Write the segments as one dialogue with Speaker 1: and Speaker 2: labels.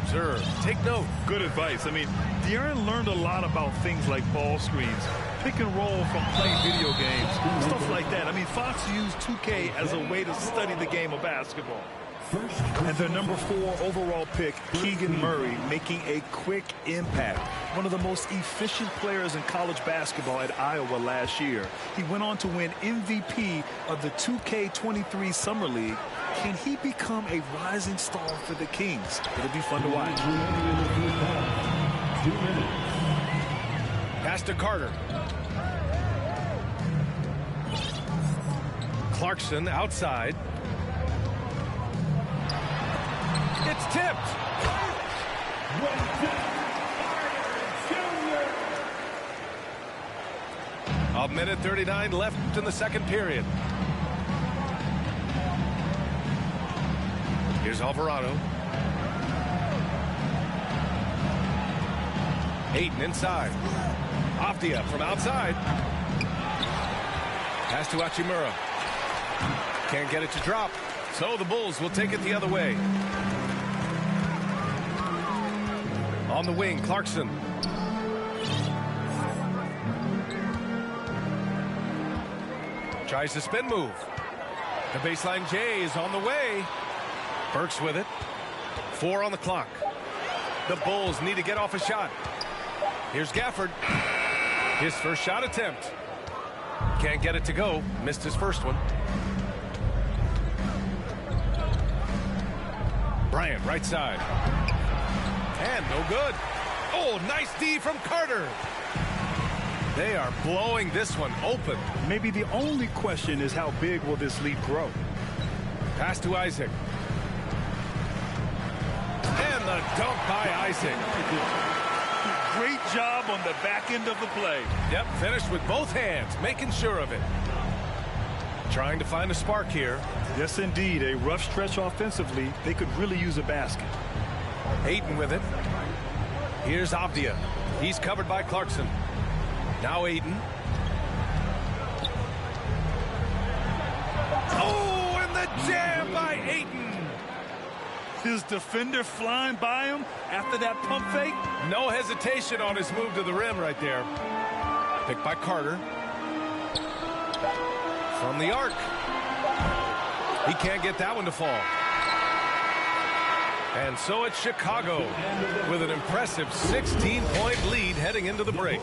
Speaker 1: observe, take note.
Speaker 2: Good advice. I mean, De'Aaron learned a lot about things like ball screens, pick and roll from playing video games, stuff like that. I mean, Fox used 2K as a way to study the game of basketball. And their number 4 overall pick, Keegan Murray, making a quick impact. One of the most efficient players in college basketball at Iowa last year. He went on to win MVP of the 2K23 Summer League. Can he become a rising star for the Kings? It'll be fun to watch.
Speaker 1: Pass to Carter. Clarkson outside. It's tipped. A minute 39 left in the second period. Here's Alvarado. Ayton inside. Avdia from outside. Pass to Hachimura. Can't get it to drop. So the Bulls will take it the other way. On the wing, Clarkson. Tries the spin move. The baseline J is on the way. Burks with it. 4 on the clock. The Bulls need to get off a shot. Here's Gafford. His first shot attempt. Can't get it to go. Missed his first one. Bryant, right side. And no good. Oh, nice D from Carter. They are blowing this one open.
Speaker 2: Maybe the only question is how big will this lead grow?
Speaker 1: Pass to Isaac. And the dunk by Isaac.
Speaker 2: Great job on the back end of the play.
Speaker 1: Yep, finished with both hands, making sure of it. Trying to find a spark here.
Speaker 2: Yes, indeed. A rough stretch offensively. They could really use a basket.
Speaker 1: Ayton with it. Here's Avdia. He's covered by Clarkson. Now Ayton. Oh, and the jam by Ayton.
Speaker 2: His defender flying by him after that pump fake.
Speaker 1: No hesitation on his move to the rim right there. Picked by Carter. From the arc. He can't get that one to fall. And so it's Chicago with an impressive 16-point lead heading into the break.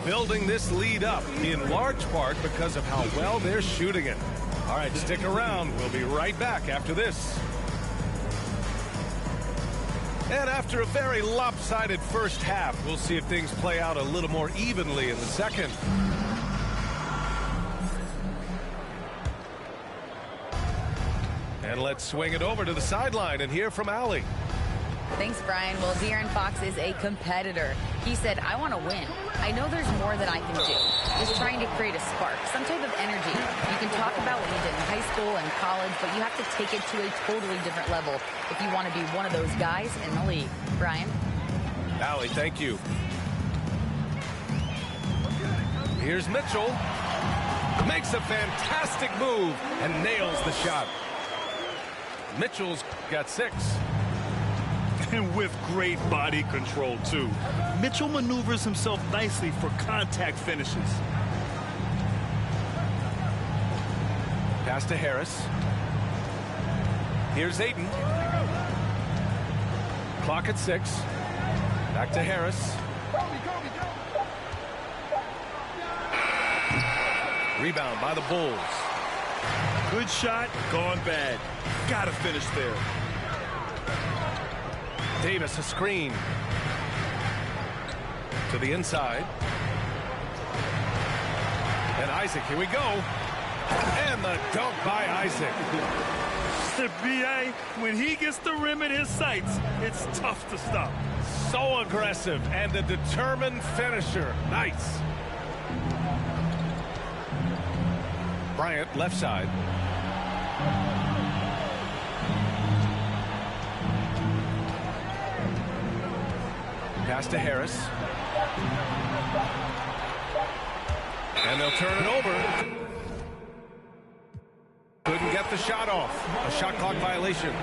Speaker 1: Building this lead up in large part because of how well they're shooting it. All right, stick around. We'll be right back after this. And after a very lopsided first half, we'll see if things play out a little more evenly in the second. And let's swing it over to the sideline and hear from Allie.
Speaker 3: Thanks, Brian. Well, De'Aaron Fox is a competitor. He said, I want to win. I know there's more that I can do. Just trying to create a spark, some type of energy. You can talk about what you did in high school and college, but you have to take it to a totally different level if you want to be one of those guys in the league. Brian?
Speaker 1: Allie, thank you. Here's Mitchell. Makes a fantastic move and nails the shot. Mitchell's got 6.
Speaker 2: And with great body control, too. Mitchell maneuvers himself nicely for contact finishes.
Speaker 1: Pass to Harris. Here's Ayton. Clock at 6. Back to Harris. Rebound by the Bulls.
Speaker 2: Good shot, gone bad. Gotta finish there.
Speaker 1: Davis, a screen. To the inside. And Isaac, here we go. And the dunk by Isaac.
Speaker 2: The BA, when he gets the rim in his sights, it's tough to stop.
Speaker 1: So aggressive and a determined finisher. Nice. Bryant, left side. Pass to Harris. And they'll turn it over. Couldn't get the shot off. A shot clock violation.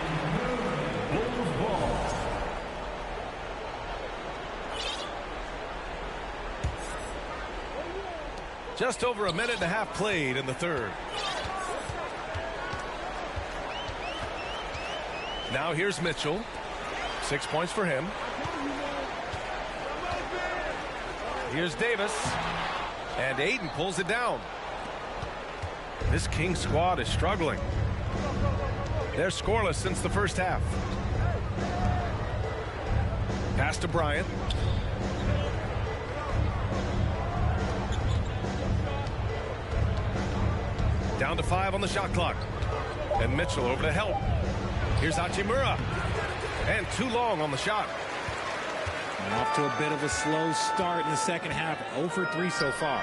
Speaker 1: Just over a minute and a half played in the third. Now here's Mitchell. 6 points for him. Here's Davis. And Aiden pulls it down. This King squad is struggling. They're scoreless since the first half. Pass to Bryant. Down to 5 on the shot clock. And Mitchell over to help. Here's Hachimura. And too long on the shot.
Speaker 4: And off to a bit of a slow start in the second half. 0 for 3 so far.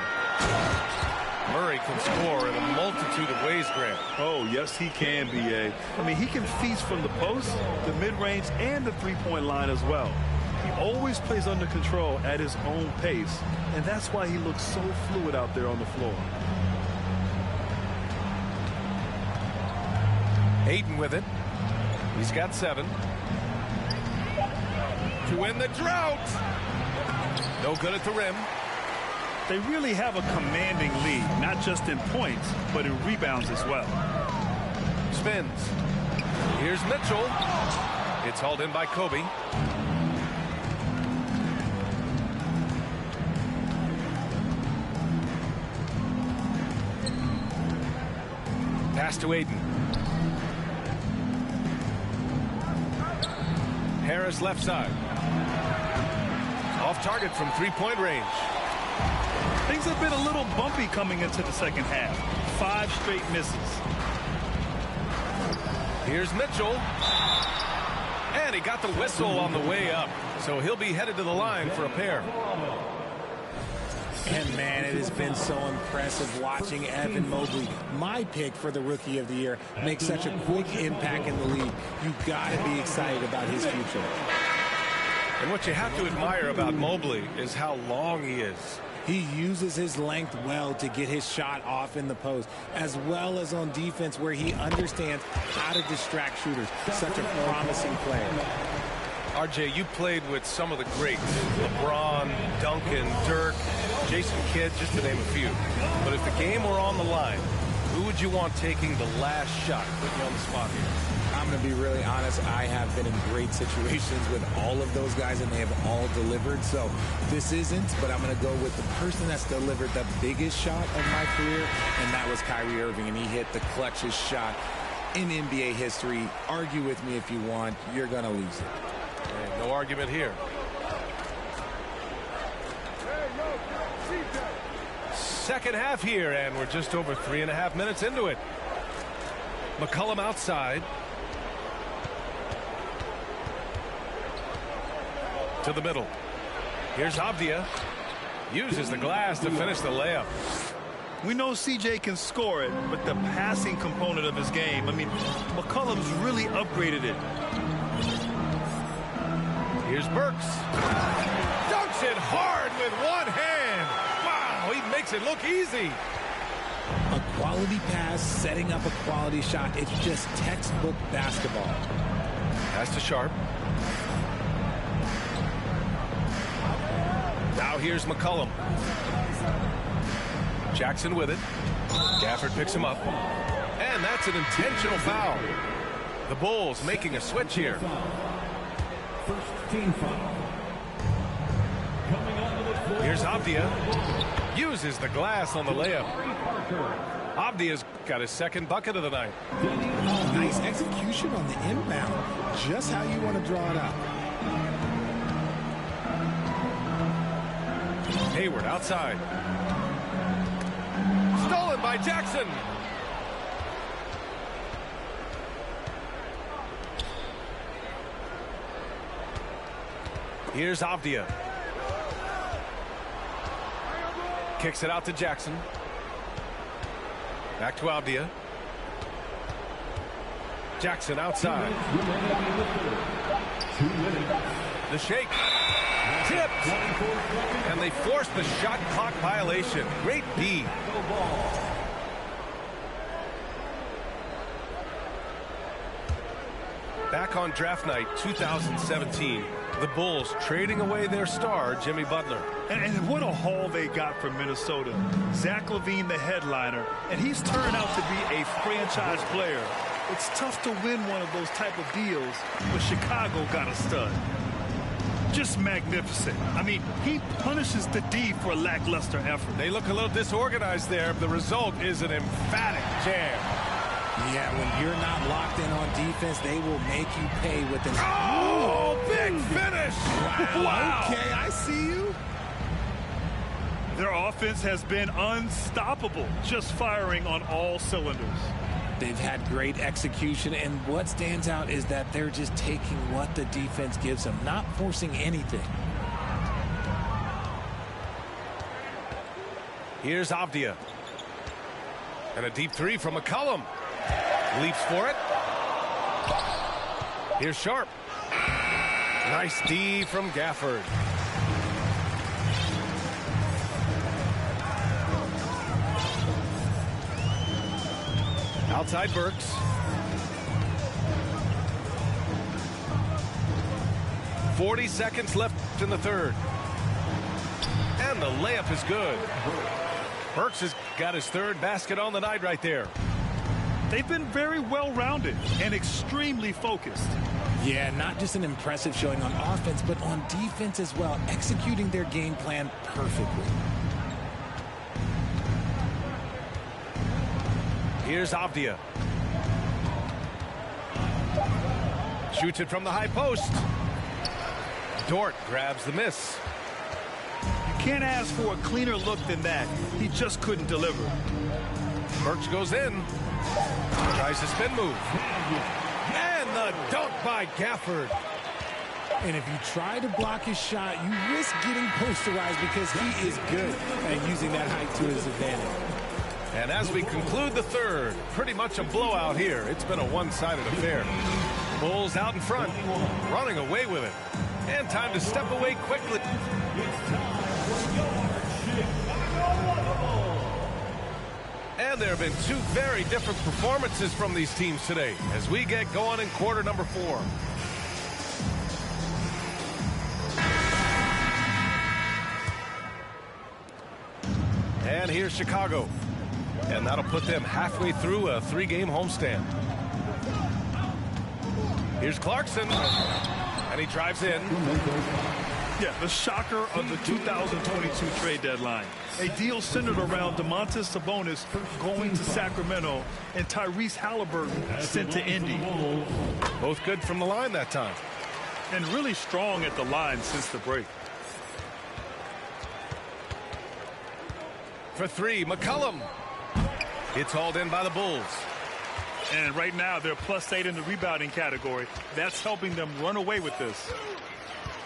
Speaker 1: Murray can score in a multitude of ways, Grant.
Speaker 2: Oh, yes, he can, B.A. I mean, he can feast from the post, the mid-range, and the three-point line as well. He always plays under control at his own pace, and that's why he looks so fluid out there on the floor.
Speaker 1: Aiden with it. He's got 7. To win the drought. No good at the rim.
Speaker 2: They really have a commanding lead, not just in points, but in rebounds as well.
Speaker 1: Spins. Here's Mitchell. It's hauled in by Kobe. Pass to Aiden. Harris left side. Off target from three-point range.
Speaker 2: Things have been a little bumpy coming into the second half. 5 straight misses.
Speaker 1: Here's Mitchell. And he got the whistle on the way up. So he'll be headed to the line for a pair.
Speaker 4: And, man, it has been so impressive watching Evan Mobley, my pick for the Rookie of the Year, make such a quick impact in the league. You've got to be excited about his future.
Speaker 1: And what you have to admire about Mobley is how long he is.
Speaker 4: He uses his length well to get his shot off in the post, as well as on defense where he understands how to distract shooters. Such a promising player.
Speaker 1: RJ, you played with some of the greats. LeBron, Duncan, Dirk, Jason Kidd, just to name a few. But if the game were on the line, who would you want taking the last shot? Put you on the spot here.
Speaker 4: I'm going to be really honest. I have been in great situations with all of those guys, and they have all delivered. So this isn't, but I'm going to go with the person that's delivered the biggest shot of my career, and that was Kyrie Irving, and he hit the clutchest shot in NBA history. Argue with me if you want. You're going to lose it.
Speaker 1: No argument here. Second half here, and we're just over 3.5 minutes into it. McCollum outside. To the middle. Here's Avdia. Uses the glass to finish the layup.
Speaker 2: We know CJ can score it, but the passing component of his game, I mean, McCollum's really upgraded it.
Speaker 1: Here's Burks. Dunks it hard with one hand. Wow, he makes it look easy.
Speaker 4: A quality pass, setting up a quality shot. It's just textbook basketball.
Speaker 1: Pass to Sharp. Now here's McCollum. Jackson with it. Gafford picks him up. And that's an intentional foul. The Bulls making a switch here. Here's Avdia. Uses the glass on the layup. Avdia's got his second bucket of the night.
Speaker 4: Nice execution on the inbound. Just how you want to draw it up.
Speaker 1: Hayward outside. Stolen by Jackson. Here's Avdia. Kicks it out to Jackson. Back to Avdia. Jackson outside. The shake. Tipped. And they force the shot clock violation. Great D. Back on draft night 2017, the Bulls trading away their star, Jimmy Butler.
Speaker 2: And what a haul they got from Minnesota. Zach LaVine, the headliner, and he's turned out to be a franchise player. It's tough to win one of those type of deals, but Chicago got a stud. Just magnificent. I mean, he punishes the D for lackluster effort.
Speaker 1: They look a little disorganized there. The result is an emphatic jam.
Speaker 4: Yeah, when you're not locked in on defense, they will make you pay with an...
Speaker 1: Oh, big finish!
Speaker 4: Wow. Okay, I see you.
Speaker 2: Their offense has been unstoppable, just firing on all cylinders.
Speaker 4: They've had great execution, and what stands out is that they're just taking what the defense gives them, not forcing anything.
Speaker 1: Here's Avdia. And a deep three from McCollum. Leaps for it. Here's Sharp. Nice D from Gafford. Outside Burks. 40 seconds left in the third. And the layup is good. Burks has got his third basket on the night right there.
Speaker 2: They've been very well-rounded and extremely focused.
Speaker 4: Yeah, not just an impressive showing on offense, but on defense as well, executing their game plan perfectly.
Speaker 1: Here's Avdia. Shoots it from the high post. Dort grabs the miss.
Speaker 2: You can't ask for a cleaner look than that. He just couldn't deliver.
Speaker 1: Burks goes in. Tries a spin move. And the dunk by Gafford.
Speaker 4: And if you try to block his shot, you risk getting posterized because he is good at using that height to his advantage.
Speaker 1: And as we conclude the third, pretty much a blowout here. It's been a one-sided affair. Bulls out in front, running away with it. And time to step away quickly. And there have been two very different performances from these teams today as we get going in quarter number 4. And here's Chicago. And that'll put them halfway through a 3-game homestand. Here's Clarkson. And he drives in.
Speaker 2: Yeah, the shocker of the 2022 trade deadline. A deal centered around Domantas Sabonis going to Sacramento and Tyrese Halliburton sent to Indy.
Speaker 1: Both good from the line that time.
Speaker 2: And really strong at the line since the break.
Speaker 1: For 3, McCollum. It's hauled in by the Bulls.
Speaker 2: And right now, they're +8 in the rebounding category. That's helping them run away with this.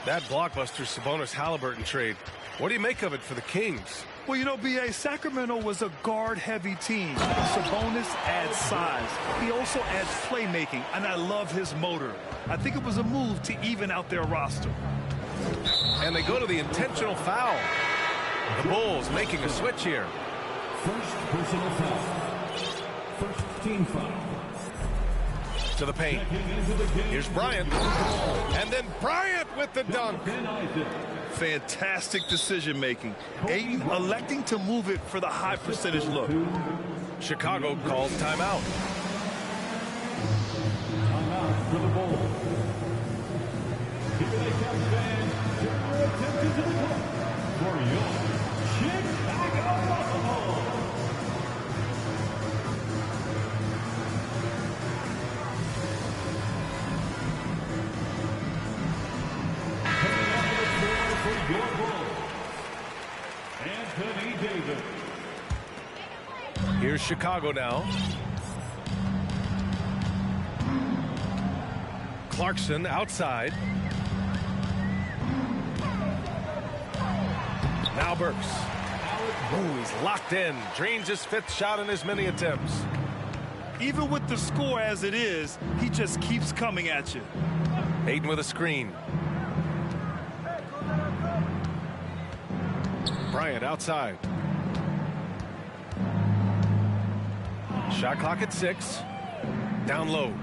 Speaker 1: That blockbuster Sabonis-Halliburton trade. What do you make of it for the Kings?
Speaker 2: Well, you know, B.A., Sacramento was a guard-heavy team. Sabonis adds size. He also adds playmaking, and I love his motor. I think it was a move to even out their roster.
Speaker 1: And they go to the intentional foul. The Bulls making a switch here.
Speaker 5: First personal foul. First team foul.
Speaker 1: To the paint. Here's Bryant. And then Bryant with the dunk.
Speaker 2: Fantastic decision-making. Ayton electing to move it for the high percentage look.
Speaker 1: Chicago calls timeout.
Speaker 5: Timeout for the Bulls. Here they come, fans. Turn your attention to the court for your Chicago Bulls. For your Bulls, Anthony Davis.
Speaker 1: Here's Chicago now. Clarkson outside. Now Burks. Ooh, he's locked in. Drains his 5th shot in as many attempts.
Speaker 2: Even with the score as it is, he just keeps coming at you.
Speaker 1: Ayton with a screen. Bryant outside. Shot clock at 6. Down low.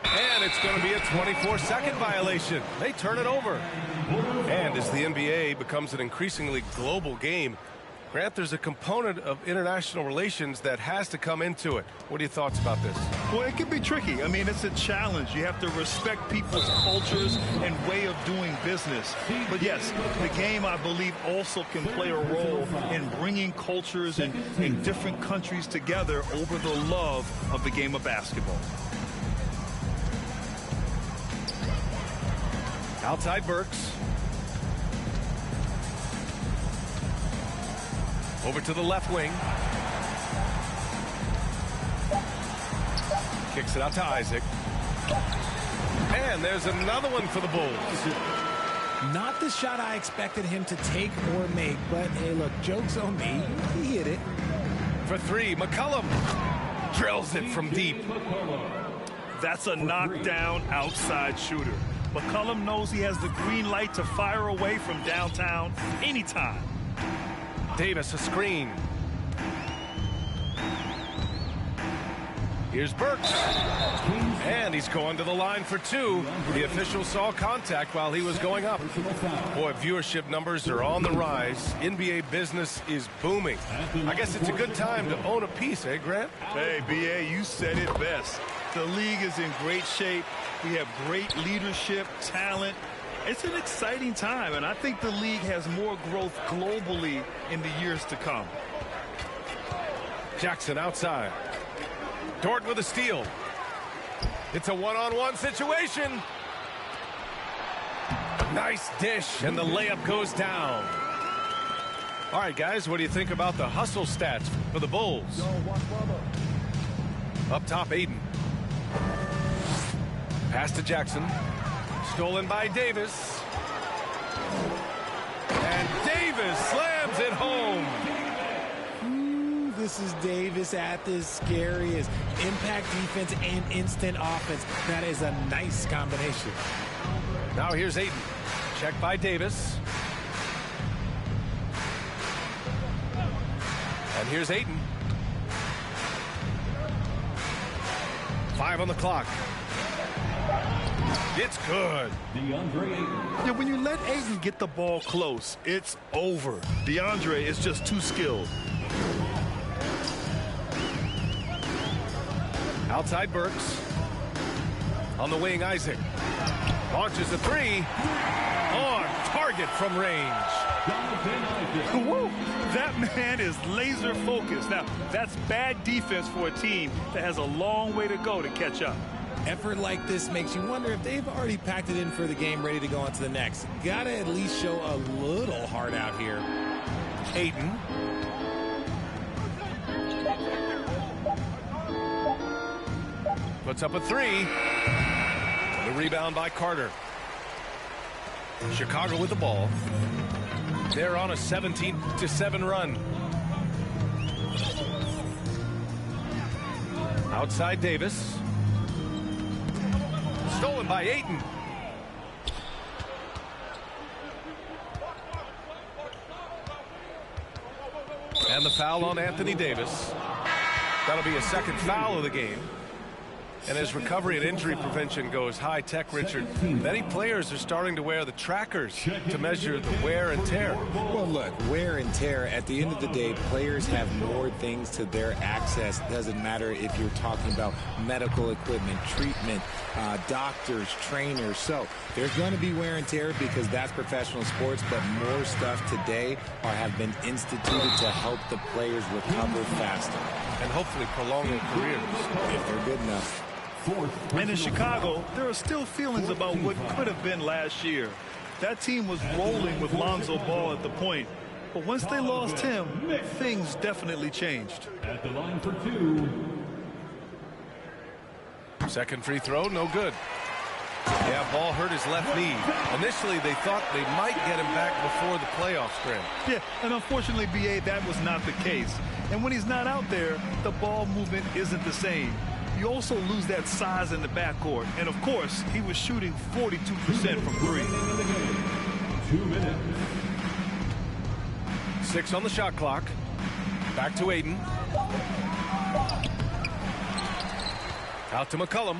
Speaker 1: And it's going to be a 24-second violation. They turn it over. And as the NBA becomes an increasingly global game, Grant, there's a component of international relations that has to come into it. What are your thoughts about this?
Speaker 2: Well, it can be tricky. I mean, it's a challenge. You have to respect people's cultures and way of doing business. But yes, the game, I believe, also can play a role in bringing cultures in different countries together over the love of the game of basketball.
Speaker 1: Outside Burks. Over to the left wing. Kicks it out to Isaac. And there's another one for the Bulls.
Speaker 4: Not the shot I expected him to take or make, but hey, look, joke's on me. He hit it.
Speaker 1: For three, McCollum drills it from deep.
Speaker 2: That's a knockdown outside shooter. McCollum knows he has the green light to fire away from downtown anytime.
Speaker 1: Davis, a screen. Here's Burks. And he's going to the line for two. The official saw contact while he was going up. Boy, viewership numbers are on the rise. NBA business is booming. I guess it's a good time to own a piece, eh, Grant?
Speaker 2: Hey, B.A., you said it best. The league is in great shape. We have great leadership, talent. It's an exciting time, and I think the league has more growth globally in the years to come.
Speaker 1: Jackson outside. Dort with a steal. It's a one-on-one situation. Nice dish, and the layup goes down. All right, guys, what do you think about the hustle stats for the Bulls? Up top, Aiden. Pass to Jackson. Stolen by Davis. And Davis slams it home.
Speaker 4: This is Davis at his scariest. Impact defense and instant offense. That is a nice combination.
Speaker 1: Now here's Aiden. Checked by Davis. And here's Aiden. 5 on the clock. It's good.
Speaker 2: Yeah, when you let Aiden get the ball close, it's over. DeAndre is just too skilled.
Speaker 1: Outside Burks. On the wing, Isaac. Launches a three. On target from range.
Speaker 2: Woo. That man is laser focused. Now, that's bad defense for a team that has a long way to go to catch up.
Speaker 4: Effort like this makes you wonder if they've already packed it in for the game, ready to go on to the next. Gotta at least show a little heart out here.
Speaker 1: Aiden. Puts up a three. The rebound by Carter. Chicago with the ball. They're on a 17-7 run. Outside Davis. Stolen by Ayton. And the foul on Anthony Davis. That'll be a second foul of the game. And as recovery and injury prevention goes high tech, Richard, many players are starting to wear the trackers to measure the wear and tear.
Speaker 4: Well, look, wear and tear, at the end of the day, players have more things to their access. Doesn't matter if you're talking about medical equipment, treatment, doctors, trainers. So there's going to be wear and tear because that's professional sports, but more stuff today have been instituted to help the players recover faster.
Speaker 1: And hopefully prolong their careers.
Speaker 4: If they're good enough.
Speaker 2: And in Chicago, there are still feelings about what could have been last year. That team was rolling with Lonzo Ball at the point. But once they lost him, things definitely changed.
Speaker 5: At the line for two.
Speaker 1: Second free throw, no good. Yeah, Ball hurt his left knee. Initially, they thought they might get him back before the playoffs, Grant.
Speaker 2: Yeah, and unfortunately, B.A., that was not the case. And when he's not out there, the ball movement isn't the same. You also lose that size in the backcourt. And, of course, he was shooting 42% from three.
Speaker 5: 2 minutes.
Speaker 1: 6 on the shot clock. Back to Ayton. Out to McCollum.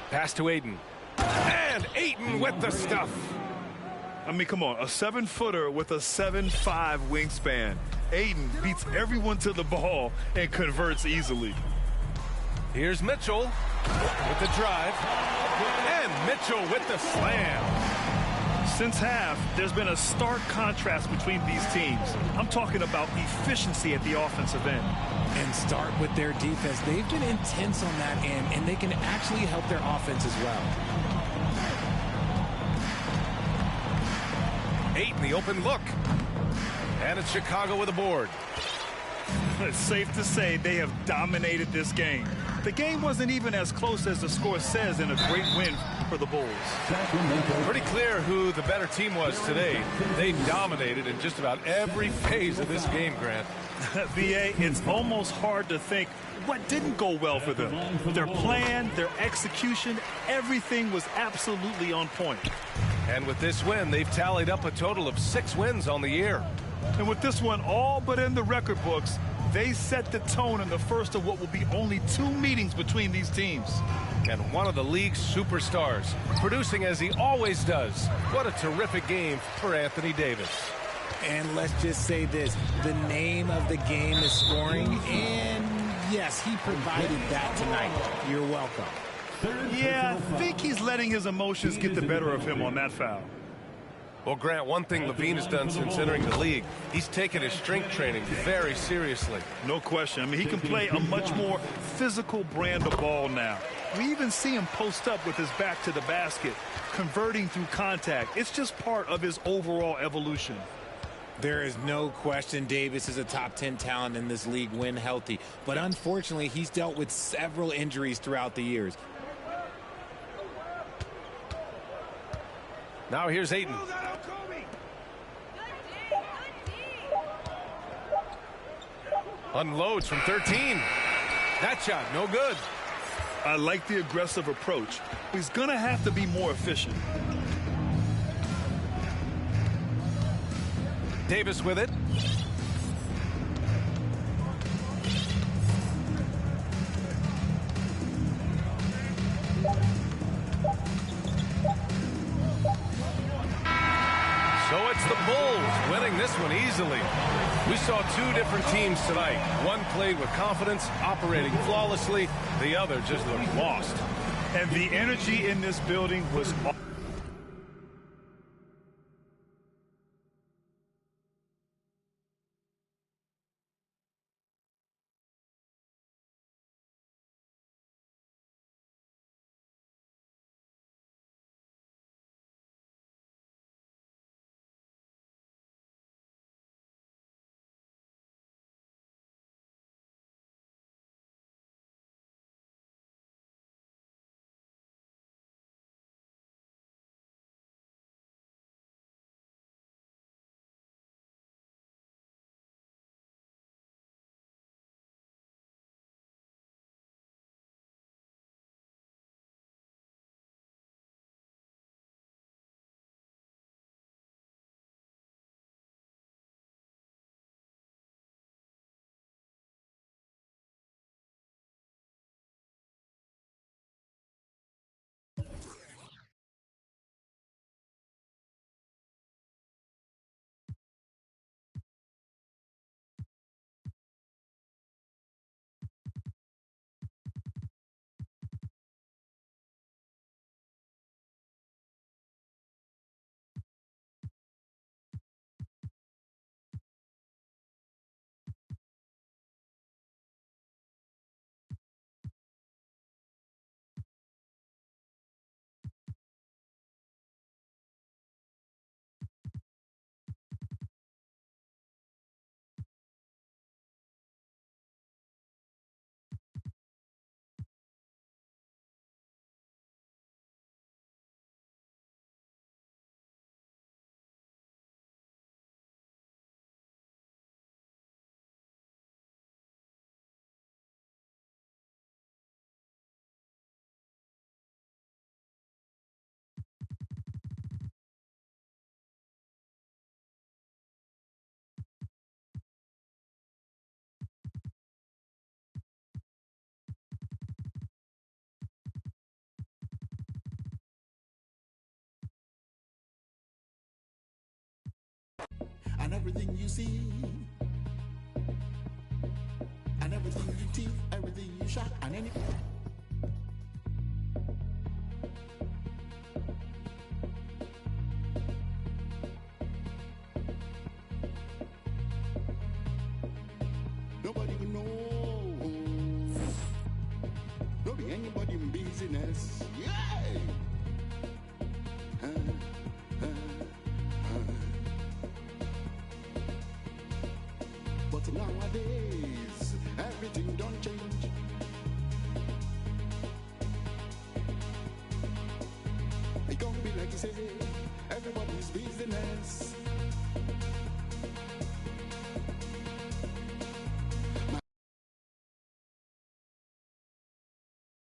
Speaker 1: Pass to Aiden. And Aiden with the stuff.
Speaker 2: I mean, come on, a 7-footer with a 7'5" wingspan. Aiden beats everyone to the ball and converts easily.
Speaker 1: Here's Mitchell with the drive. And Mitchell with the slam.
Speaker 2: Since half, there's been a stark contrast between these teams. I'm talking about efficiency at the offensive end.
Speaker 4: And start with their defense. They've been intense on that end, and they can actually help their offense as well.
Speaker 1: Aiden, the open look. And it's Chicago with a board.
Speaker 2: It's safe to say they have dominated this game. The game wasn't even as close as the score says in a great win for the Bulls.
Speaker 1: Pretty clear who the better team was today. They dominated in just about every phase of this game, Grant.
Speaker 2: VA, it's almost hard to think what didn't go well for them. Their plan, their execution, everything was absolutely on point.
Speaker 1: And with this win, they've tallied up a total of 6 wins on the year.
Speaker 2: And with this one all but in the record books, they set the tone in the first of what will be only 2 meetings between these teams.
Speaker 1: And one of the league's superstars, producing as he always does. What a terrific game for Anthony Davis.
Speaker 4: And let's just say this, the name of the game is scoring, and yes, he provided that tonight. You're welcome.
Speaker 2: Yeah, I think he's letting his emotions get the better of him on that foul.
Speaker 1: Well, Grant, one thing Levine has done since entering the league, he's taken his strength training very seriously.
Speaker 2: No question. I mean, he can play a much more physical brand of ball now. We even see him post up with his back to the basket, converting through contact. It's just part of his overall evolution.
Speaker 4: There is no question Davis is a top 10 talent in this league when healthy. But unfortunately, he's dealt with several injuries throughout the years.
Speaker 1: Now here's Aiden. Unloads from 13. That shot, no good.
Speaker 2: I like the aggressive approach. He's going to have to be more efficient.
Speaker 1: Davis with it. So it's the Bulls winning this one easily. We saw 2 different teams tonight. One played with confidence, operating flawlessly. The other just looked lost.
Speaker 2: And the energy in this building was
Speaker 6: everything you see, and everything you teach, everything you shot, and anything. Nobody will know. Don't be anybody in business. Yeah. But nowadays, everything don't change. It can't be like you say, everybody's business.